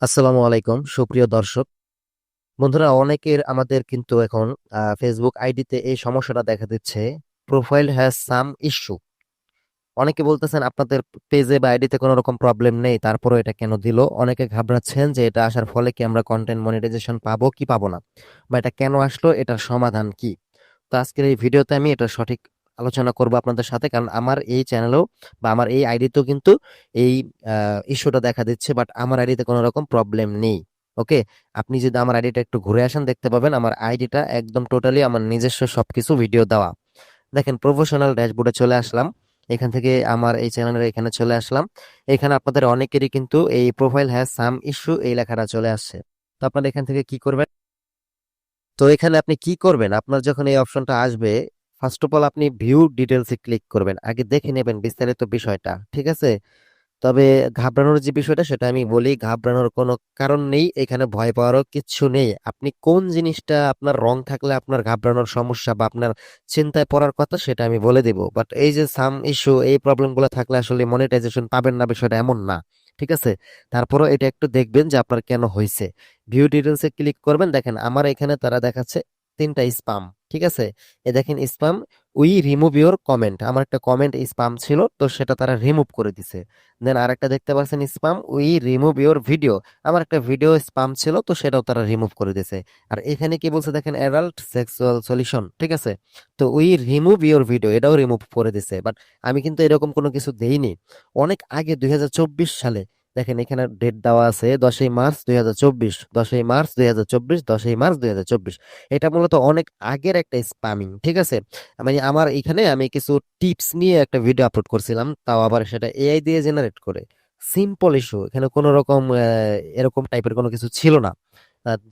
আসসালামু আলাইকুম সুপ্রিয় দর্শক বন্ধুরা, অনেকের আমাদের কিন্তু এখন ফেসবুক আইডিতে এই সমস্যাটা দেখা দিচ্ছে। Profile has some issue. অনেকে বলতেছেন আপনাদের পেজে বা আইডিতে কোনো রকম প্রবলেম নেই, তারপরও এটা কেন দিল। অনেকে ঘাবড়াচ্ছেন যে এটা আসার ফলে কি আমরা কন্টেন্ট মনিটাইজেশন পাবো কি পাবো না, বা এটা কেন আসলো, এটার সমাধান কি। তো আজকের এই ভিডিওতে আমি এটা সঠিক আলোচনা করব আপনাদের সাথে, কারণ আমার এই চ্যানেলেও বা আমার এই আইডিতেও কিন্তু এই ইস্যুটা দেখা দিচ্ছে, বাট আমার আইডিতে কোনো রকম প্রবলেম নেই। ওকে, আপনি যদি আমার আইডিটা একটু ঘুরে আসেন দেখতে পাবেন আমার আইডিটা একদম টোটালি আমার নিজস্ব সবকিছু ভিডিও দেওয়া। দেখেন, প্রফেশনাল ড্যাশবোর্ডে চলে আসলাম। এখান থেকে আমার এই চ্যানেলের এখানে চলে আসলাম। এখানে আপনাদের অনেকেরই কিন্তু এই প্রোফাইল হ্যাজ সাম ইস্যু এই লেখাটা চলে আসছে। তো আপনারা এখান থেকে কি করবেন, তো এখানে আপনি কি করবেন, আপনার যখন এই অপশনটা আসবে, ফার্স্ট অফ অল আপনি ভিউ ডিটেলসে ক্লিক করবেন, আগে দেখে নেবেন বিস্তারিত বিষয়টা, ঠিক আছে। তবে ঘাবড়ানোর যে বিষয়টা সেটা আমি বলি, ঘাবড়ানোর কোনো কারণ নেই, এখানে ভয় পাওয়ারও কিচ্ছু নেই। আপনি কোন জিনিসটা আপনার রং থাকলে আপনার ঘাবড়ানোর সমস্যা বা আপনার চিন্তায় পড়ার কথা সেটা আমি বলে দিব, বাট এই যে সাম ইস্যু এই প্রবলেমগুলো থাকলে আসলে মনিটাইজেশন পাবেন না, বিষয়টা এমন না, ঠিক আছে। তারপরও এটা একটু দেখবেন যে আপনার কেন হয়েছে। ভিউ ডিটেলসে ক্লিক করবেন, দেখেন আমার এখানে তারা দেখাচ্ছে তিনটা স্পাম, ঠিক আছে। এ দেখেন spam, we remove your comment, আমার একটা কমেন্ট স্পাম ছিল তো সেটা তারা রিমুভ করে দিছে। দেন আরেকটা দেখতে পাচ্ছেন spam, we remove your video, আমার একটা ভিডিও স্পাম ছিল তো সেটাও তারা রিমুভ করে দিয়েছে। আর এখানে কি বলছে দেখেন, অ্যাডাল্ট সেক্সুয়াল সলিউশন, ঠিক আছে। তো উই রিমুভ ইওর ভিডিও এটাও রিমুভ করে দিছে, বাট আমি কিন্তু এরকম কোনো কিছু দেইনি। অনেক আগে 2024 সালে, দেখেন এখানে ডেট দেওয়া আছে 10ই মার্চ 2024, 10ই মার্চ 2024, 10ই মার্চ 2024। এটা মূলত অনেক আগের একটা স্প্যামিং, ঠিক আছে। মানে আমার এখানে আমি কিছু টিপস নিয়ে একটা ভিডিও আপলোড করছিলাম, তাও আবার সেটা এআই দিয়ে জেনারেট করে। সিম্পল ইস্যু, এখানে কোনো রকম এরকম টাইপের কোনো কিছু ছিল না।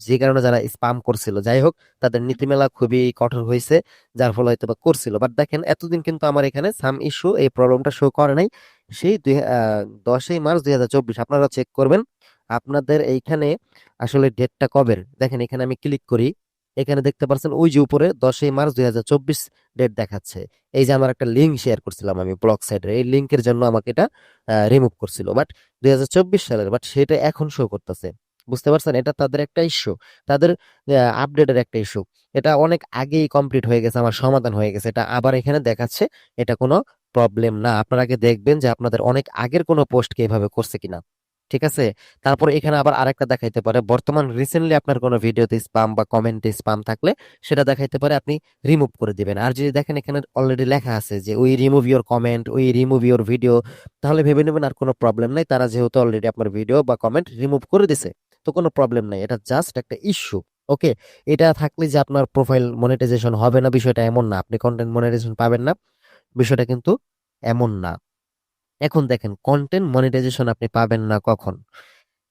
যে কারণে যারা স্পাম করছিল, যাই হোক, তাদের নীতিমালা খুবই কঠোর হয়েছে, যার ফলে হয়তো বা করছিল। বাট দেখেন এতদিন কিন্তু আমার এখানে সাম ইস্যু এই প্রবলেমটা শো করে নাই। সেই 10ই মার্চ 2024 আপনারা চেক করবেন আপনাদের এইখানে আসলে ডেটটা কবের। দেখেন এখানে আমি ক্লিক করি, এখানে দেখতে পাচ্ছেন ওই যে উপরে 10ই মার্চ 2024 ডেট দেখাচ্ছে। এই যে আমার একটা লিঙ্ক শেয়ার করছিলাম আমি ব্লগ সাইডে, এই লিঙ্কের জন্য আমাকে এটা রিমুভ করছিল, বাট 2024 সালের, বাট সেটা এখন শো করতেছে। বুঝতে পারছেন, এটা তাদের একটা ইস্যু, তাদের আপডেটের একটা ইস্যু। এটা অনেক আগেই কমপ্লিট হয়ে গেছে, আমার সমাধান হয়ে গেছে, এটা আবার এখানে দেখাচ্ছে। এটা কোনো প্রবলেম না, আপনারা আগে দেখবেন যে আপনাদের অনেক আগের কোনো পোস্টকে এভাবে করছে কিনা, ঠিক আছে। তারপর এখানে আবার আরেকটা দেখাইতে পারে, বর্তমান রিসেন্টলি আপনার কোনো ভিডিওতে স্পাম বা কমেন্টে স্পাম থাকলে সেটা দেখাইতে পারে, আপনি রিমুভ করে দিবেন। আর যদি দেখেন এখানে অলরেডি লেখা আছে যে we remove your comment, we remove your video, তাহলে ভেবে নেবেন আর কোনো প্রবলেম নাই, তারা যেহেতু অলরেডি আপনার ভিডিও বা কমেন্ট রিমুভ করে দিছে, তো কোনো প্রবলেম নাই, এটা জাস্ট একটা ইস্যু। ওকে, এটা থাকলে যে আপনার প্রোফাইল মনিটাইজেশন হবে না বিষয়টা এমন না, আপনি কন্টেন্ট মনিটাইজেশন পাবেন না বিষয়টা কিন্তু এমন না। এখন দেখেন কন্টেন্ট মনিটাইজেশন আপনি পাবেন না কখন,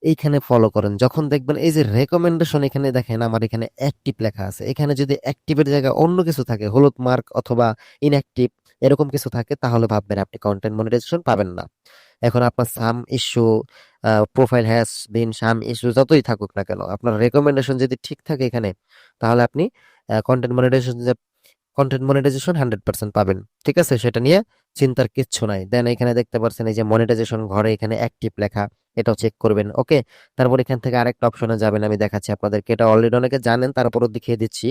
এইখানে ফলো করেন যখন দেখবেন এই যে রেকমেন্ডেশন, এখানে দেখেন আমার এখানে অ্যাক্টিভ লেখা আছে, এখানে যদি অ্যাক্টিভের জায়গায় অন্য কিছু থাকে, হলুদ মার্ক অথবা ইনঅ্যাক্টিভ এরকম কিছু থাকে, তাহলে ভাববেন আপনি কন্টেন্ট মনিটাইজেশন পাবেন না। এখন আপনার সাম issue, profile has been some issue যতই থাকুক না কেন, আপনার রেকমেন্ডেশন যদি ঠিক থাকে এখানে, তাহলে আপনি কন্টেন্ট মনিটাইজেশন কন্টেন্ট মনিটাইজেশন 100% পাবেন, ঠিক আছে, সেটা নিয়ে চিন্তার কিচ্ছু নাই। দেন এখানে দেখতে পাচ্ছেন এই যে মনিটাইজেশন ঘরে এখানে অ্যাক্টিভ লেখা, এটাও চেক করবেন। ওকে, তারপর এখান থেকে আরেকটা অপশনে যাবেন, আমি দেখাচ্ছি আপনাদেরকে, এটা অলরেডি অনেকে জানেন, তারপরও দেখিয়ে দিচ্ছি।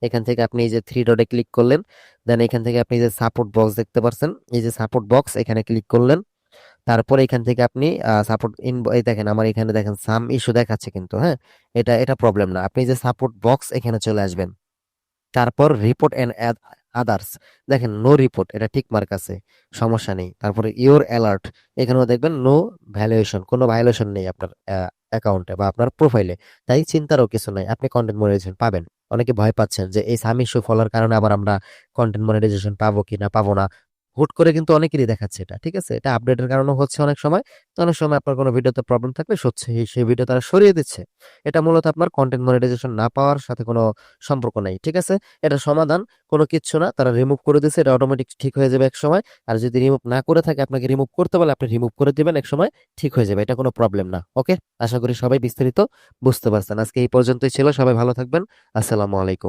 এখান থেকে আপনি এই যে থ্রি ডটে ক্লিক করলেন, দেন এখান থেকে আপনি যে সাপোর্ট বক্স দেখতে পাচ্ছেন, এই যে সাপোর্ট বক্স এখানে ক্লিক করলেন। তারপর এখান থেকে আপনি সাপোর্ট ইন, এই দেখেন আমার এখানে দেখেন সাম ইস্যু দেখাচ্ছে কিন্তু, হ্যাঁ, এটা এটা প্রবলেম না। আপনি যে সাপোর্ট বক্স এখানে চলে আসবেন, তারপর রিপোর্ট এন্ড আদার্স, দেখেন নো রিপোর্ট, এটা ঠিক মার্ক আছে, সমস্যা নেই। তারপরে ইওর অ্যালার্ট, এখানেও দেখবেন নো ভ্যালুয়েশন, কোনো ভায়োলেশন নেই আপনার অ্যাকাউন্টে বা আপনার প্রোফাইলে, তাই চিন্তারও কিছু নাই, আপনি কন্টেন্ট মনিটাইজেশন পাবেন। অনেকে ভয় পাচ্ছেন যে এই সাম ইস্যু ফলোর কারণে আবার আমরা কন্টেন্ট মনিটাইজেশন পাবো কি না পাবো না, হুট করে কিন্তু অনেকেরই দেখাচ্ছে এটা, ঠিক আছে, এটা আপডেটের কারণে হচ্ছে অনেক সময়। তো অনেক সময় আপনার কোনো ভিডিওতে প্রবলেম থাকলে সত্যি সেই ভিডিও তারা সরিয়ে দিচ্ছে। এটা মূলত আপনার কন্টেন্ট মনিটাইজেশন না পাওয়ার সাথে কোনো সম্পর্ক নাই, ঠিক আছে। এটা সমাধান, কোনো কিচ্ছু না, তারা রিমুভ করে দিচ্ছে, এটা অটোমেটিক ঠিক হয়ে যাবে এক সময়। আর যদি রিমুভ না করে থাকে, আপনাকে রিমুভ করতে বলে আপনি রিমুভ করে দিবেন, এক সময় ঠিক হয়ে যাবে, এটা কোনো প্রবলেম না। ওকে, আশা করি সবাই বিস্তারিত বুঝতে পারছেন। আজকে এই পর্যন্তই ছিল, সবাই ভালো থাকবেন। আসসালামু আলাইকুম।